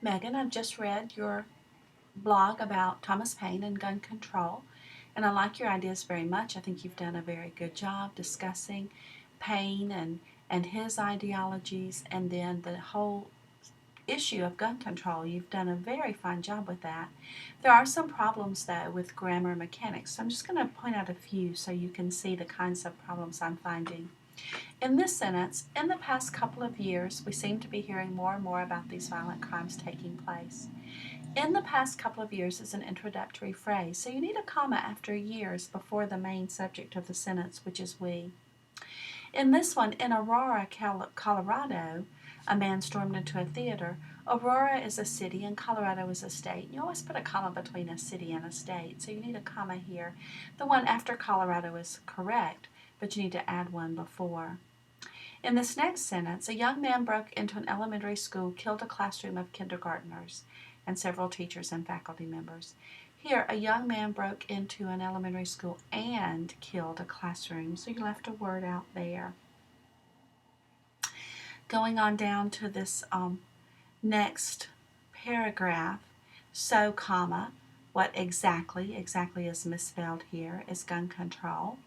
Megan, I've just read your blog about Thomas Paine and gun control, and I like your ideas very much. I think you've done a very good job discussing Paine and his ideologies, and then the whole issue of gun control. You've done a very fine job with that. There are some problems, though, with grammar mechanics, so I'm just going to point out a few so you can see the kinds of problems I'm finding. In this sentence, in the past couple of years, we seem to be hearing more and more about these violent crimes taking place. In the past couple of years is an introductory phrase, so you need a comma after years before the main subject of the sentence, which is we. In this one, in Aurora, Colorado, a man stormed into a theater. Aurora is a city and Colorado is a state. You always put a comma between a city and a state, so you need a comma here. The one after Colorado is correct, but you need to add one before. In this next sentence, a young man broke into an elementary school, killed a classroom of kindergartners, and several teachers and faculty members. Here, a young man broke into an elementary school and killed a classroom, so you left a word out there. Going on down to this next paragraph, so, comma, what exactly is misspelled here is gun control.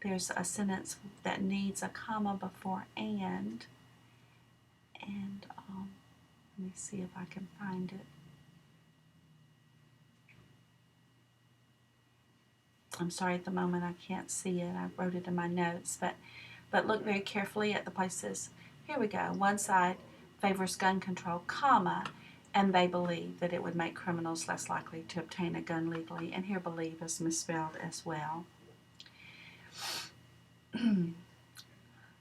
There's a sentence that needs a comma before and let me see if I can find it. I'm sorry, at the moment I can't see it. I wrote it in my notes, but look very carefully at the places. Here we go. One side favors gun control, comma, and they believe that it would make criminals less likely to obtain a gun legally. And here believe is misspelled as well.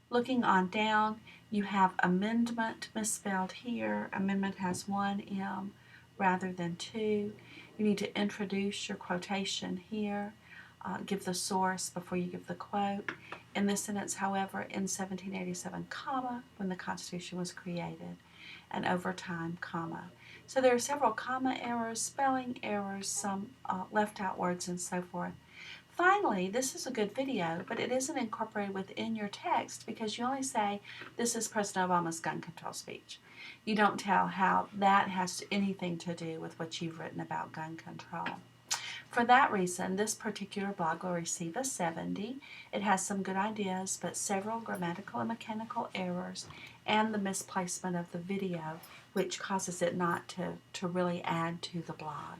Looking on down, you have amendment misspelled here. Amendment has one M rather than two. You need to introduce your quotation here. Give the source before you give the quote. In this sentence, however, in 1787, comma, when the Constitution was created, and over time, comma. So there are several comma errors, spelling errors, some left out words, and so forth. Finally, this is a good video, but it isn't incorporated within your text because you only say, this is President Obama's gun control speech. You don't tell how that has anything to do with what you've written about gun control. For that reason, this particular blog will receive a 70. It has some good ideas, but several grammatical and mechanical errors and the misplacement of the video, which causes it not to really add to the blog.